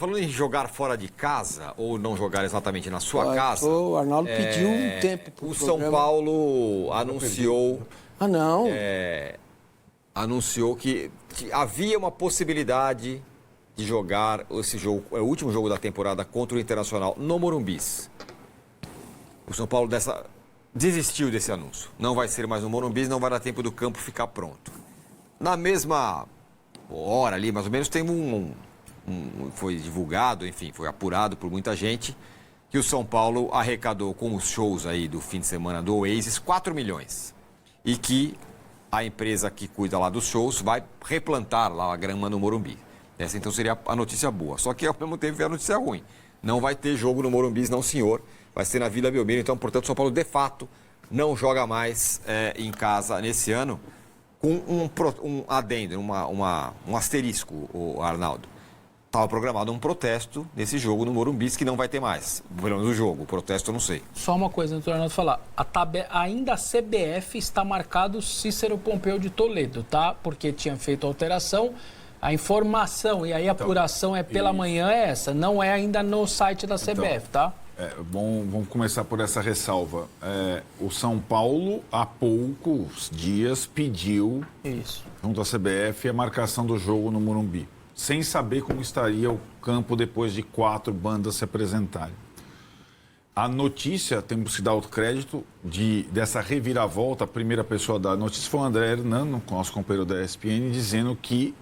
Falando em jogar fora de casa, ou não jogar exatamente na sua casa... O Arnaldo pediu um tempo para o São Paulo anunciou... Ah, não. Anunciou que havia uma possibilidade de jogar esse jogo, o último jogo da temporada contra o Internacional no Morumbis. O São Paulo desistiu desse anúncio. Não vai ser mais no Morumbis, não vai dar tempo do campo ficar pronto. Na mesma hora ali, mais ou menos, tem foi divulgado, enfim, foi apurado por muita gente, que o São Paulo arrecadou com os shows aí do fim de semana do Oasis 4 milhões. E que a empresa que cuida lá dos shows vai replantar lá a grama no Morumbi. Essa então seria a notícia boa. Só que ao mesmo tempo é a notícia ruim. Não vai ter jogo no Morumbis, não senhor. Vai ser na Vila Belmiro. Então, portanto, o São Paulo de fato não joga mais em casa nesse ano, com um adendo, um asterisco, o Arnaldo. Estava programado um protesto nesse jogo no Morumbis, que não vai ter mais. Pelo menos o jogo, o protesto eu não sei. Só uma coisa, doutor Arnaldo, falar. Ainda a CBF está marcado Cícero Pompeu de Toledo, tá? Porque tinha feito alteração. A informação e aí a apuração pela manhã é essa. Não é ainda no site da CBF, tá? Bom, vamos começar por essa ressalva. O São Paulo, há poucos dias, pediu, junto à CBF, a marcação do jogo no Morumbi, sem saber como estaria o campo depois de 4 bandas se apresentarem. A notícia, temos que dar o crédito dessa reviravolta, a primeira pessoa da notícia foi o André Hernando, nosso companheiro da ESPN, dizendo que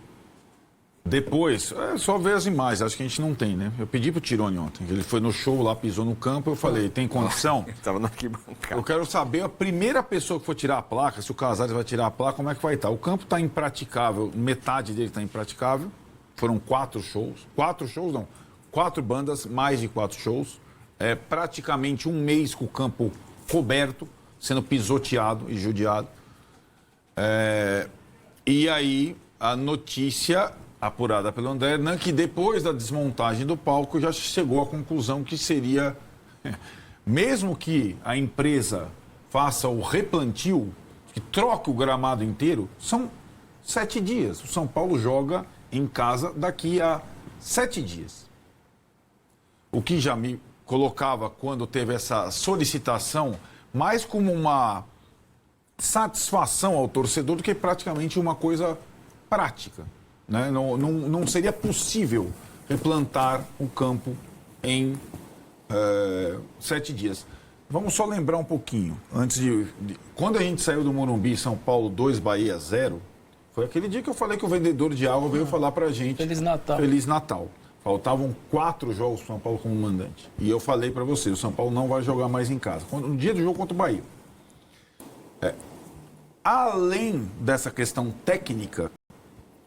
depois, só ver as imagens, acho que a gente não tem, né? Eu pedi pro Tirone ontem, ele foi no show lá, pisou no campo, eu falei, tem condição? Estava na arquibancada. Eu quero saber a primeira pessoa que for tirar a placa, se o Casares vai tirar a placa, como é que vai estar? O campo está impraticável, metade dele está impraticável, foram 4 shows, 4 bandas, mais de 4 shows, praticamente um mês com o campo coberto, sendo pisoteado e judiado. E aí, a notícia apurada pelo André Hernan, que depois da desmontagem do palco já chegou à conclusão que seria, mesmo que a empresa faça o replantio, que troque o gramado inteiro, são 7 dias. O São Paulo joga em casa daqui a 7 dias. O que já me colocava, quando teve essa solicitação, mais como uma satisfação ao torcedor do que praticamente uma coisa prática. Né? Não seria possível replantar o campo em 7 dias. Vamos só lembrar um pouquinho. Quando a gente saiu do Morumbi, São Paulo 2, Bahia 0, foi aquele dia que eu falei que o vendedor de água veio falar pra gente... Feliz Natal. Feliz Natal. Faltavam 4 jogos para o São Paulo como mandante. E eu falei para você, o São Paulo não vai jogar mais em casa. No dia do jogo contra o Bahia. Além dessa questão técnica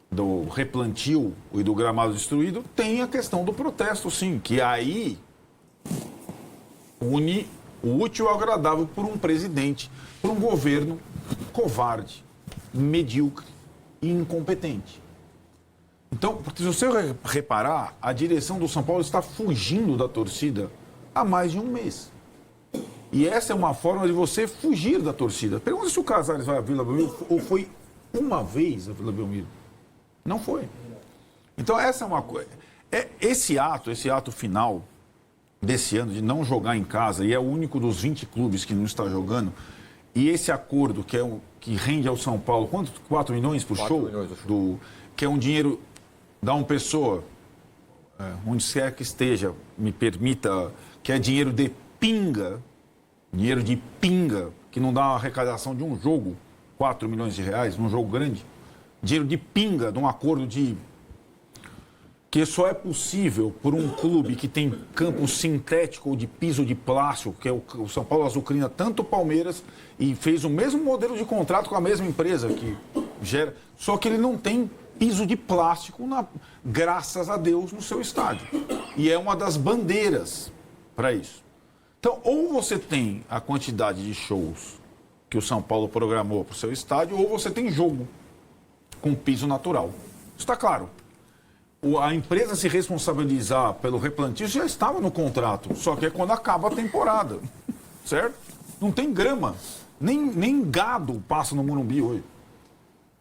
do replantio e do gramado destruído, tem a questão do protesto, sim, que aí une o útil ao agradável por um presidente, por um governo covarde, medíocre e incompetente. Então, porque se você reparar, a direção do São Paulo está fugindo da torcida há mais de um mês. E essa é uma forma de você fugir da torcida. Pergunta se o Casares vai à Vila Belmiro ou foi uma vez à Vila Belmiro. Não foi. Então, essa é uma coisa. Esse ato final desse ano de não jogar em casa, e é o único dos 20 clubes que não está jogando, e esse acordo que rende ao São Paulo, quanto? 4 milhões por show? 4 milhões do show. Que é um dinheiro da uma pessoa, onde quer que esteja, me permita, que é dinheiro de pinga, que não dá uma arrecadação de um jogo, 4 milhões de reais, num jogo grande. Dinheiro de pinga, de um acordo que só é possível por um clube que tem campo sintético ou de piso de plástico, que é o São Paulo azucrina tanto o Palmeiras, e fez o mesmo modelo de contrato com a mesma empresa que gera, só que ele não tem piso de plástico, graças a Deus, no seu estádio. E é uma das bandeiras para isso. Então, ou você tem a quantidade de shows que o São Paulo programou para o seu estádio, ou você tem jogo com piso natural. Isso está claro. A empresa se responsabilizar pelo replantio já estava no contrato, só que é quando acaba a temporada, certo? Não tem grama, nem gado passa no Morumbi hoje.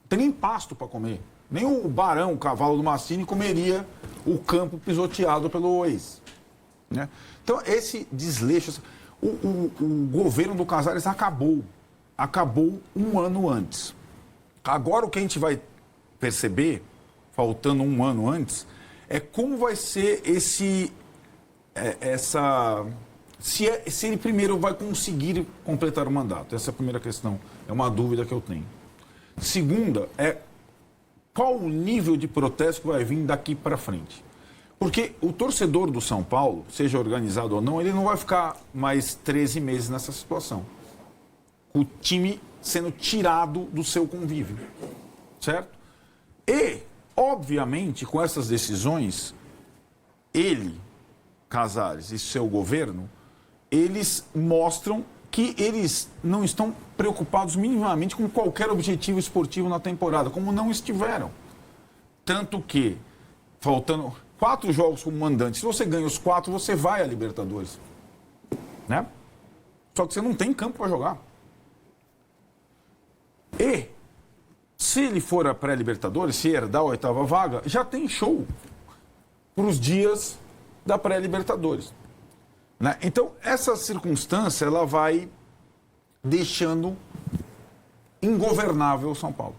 Não tem nem pasto para comer. Nem o Barão, o cavalo do Massini, comeria o campo pisoteado pelo Oasis. Né? Então, esse desleixo... O governo do Casares acabou um ano antes. Agora, o que a gente vai perceber, faltando um ano antes, é como vai ser se ele primeiro vai conseguir completar o mandato. Essa é a primeira questão, é uma dúvida que eu tenho. Segunda, qual o nível de protesto que vai vir daqui para frente? Porque o torcedor do São Paulo, seja organizado ou não, ele não vai ficar mais 13 meses nessa situação. O time sendo tirado do seu convívio, certo? E, obviamente, com essas decisões, ele, Casares e seu governo, eles mostram que eles não estão preocupados minimamente com qualquer objetivo esportivo na temporada, como não estiveram. Tanto que, faltando 4 jogos como mandante, se você ganha os 4, você vai à Libertadores. Né? Só que você não tem campo para jogar. E, se ele for a pré-Libertadores, se herdar a 8ª vaga, já tem show para os dias da pré-Libertadores. Né? Então, essa circunstância, ela vai deixando ingovernável o São Paulo.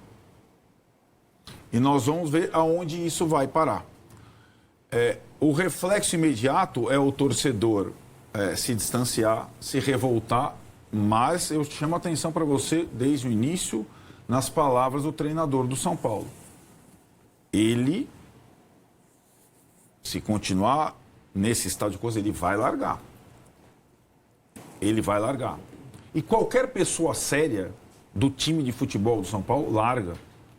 E nós vamos ver aonde isso vai parar. O reflexo imediato é o torcedor se distanciar, se revoltar, mas eu chamo a atenção para você, desde o início, nas palavras do treinador do São Paulo. Ele, se continuar nesse estado de coisa, ele vai largar. Ele vai largar. E qualquer pessoa séria do time de futebol do São Paulo larga.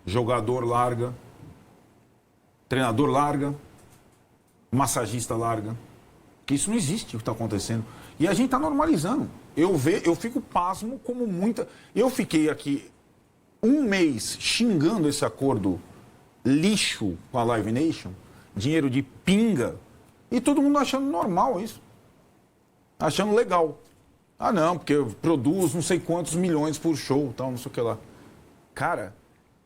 Jogador larga. Treinador larga. Massagista larga. Que isso não existe o que está acontecendo. E a gente está normalizando. Eu fico pasmo como muita... Eu fiquei aqui um mês xingando esse acordo lixo com a Live Nation, dinheiro de pinga, e todo mundo achando normal isso. Achando legal. Ah, não, porque eu produzo não sei quantos milhões por show, tal, não sei o que lá. Cara,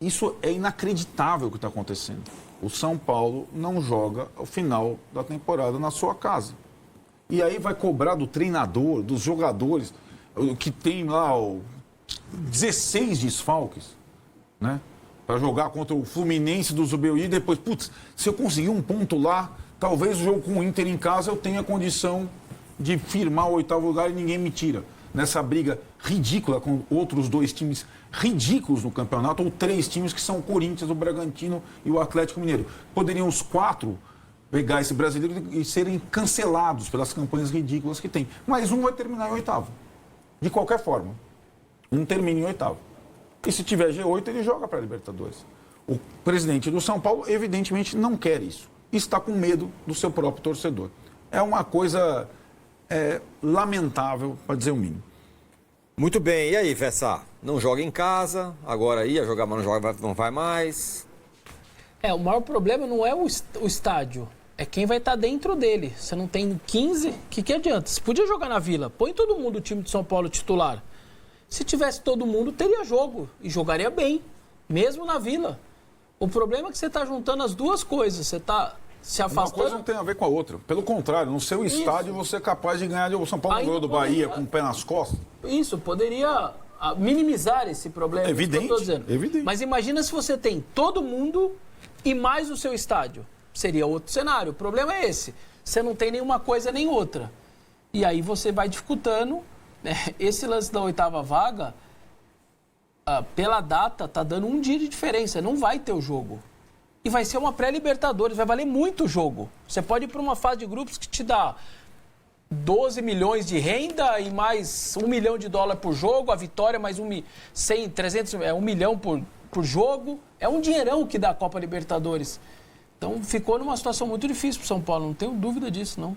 isso é inacreditável o que está acontecendo. O São Paulo não joga o final da temporada na sua casa. E aí vai cobrar do treinador, dos jogadores, que tem lá 16 desfalques, né? Para jogar contra o Fluminense do Zubeuí e depois, putz, se eu conseguir um ponto lá, talvez o jogo com o Inter em casa eu tenha condição de firmar o 8º lugar e ninguém me tira. Nessa briga ridícula com outros 2 times ridículos no campeonato, ou 3 times que são o Corinthians, o Bragantino e o Atlético Mineiro. Poderiam os 4 pegar esse brasileiro e serem cancelados pelas campanhas ridículas que tem. Mas um vai terminar em 8º. De qualquer forma. Um termina em 8º. E se tiver G8, ele joga para a Libertadores. O presidente do São Paulo, evidentemente, não quer isso. Está com medo do seu próprio torcedor. É uma coisa lamentável, para dizer o mínimo. Muito bem. E aí, Vessa? Não joga em casa, agora ia jogar, mas não vai mais. O maior problema não é o estádio, é quem vai estar dentro dele. Você não tem 15, o que adianta? Você podia jogar na Vila, põe todo mundo o time de São Paulo titular. Se tivesse todo mundo, teria jogo e jogaria bem, mesmo na Vila. O problema é que você está juntando as duas coisas, você está se afastando... Uma coisa não tem a ver com a outra. Pelo contrário, no seu estádio você é capaz de ganhar. O São Paulo ganhou do Bahia com o pé nas costas. Isso, poderia minimizar esse problema. Evidente, que eu tô dizendo. Evidente. Mas imagina se você tem todo mundo e mais o seu estádio. Seria outro cenário. O problema é esse. Você não tem nenhuma coisa nem outra. E aí você vai dificultando. Esse lance da 8ª vaga, pela data, tá dando um dia de diferença. Não vai ter o jogo. E vai ser uma pré-Libertadores. Vai valer muito o jogo. Você pode ir para uma fase de grupos que te dá 12 milhões de renda e mais $1 milhão por jogo. A vitória mais 100, 300, 1 milhão por jogo. É um dinheirão que dá a Copa Libertadores. Então ficou numa situação muito difícil para o São Paulo. Não tenho dúvida disso, não.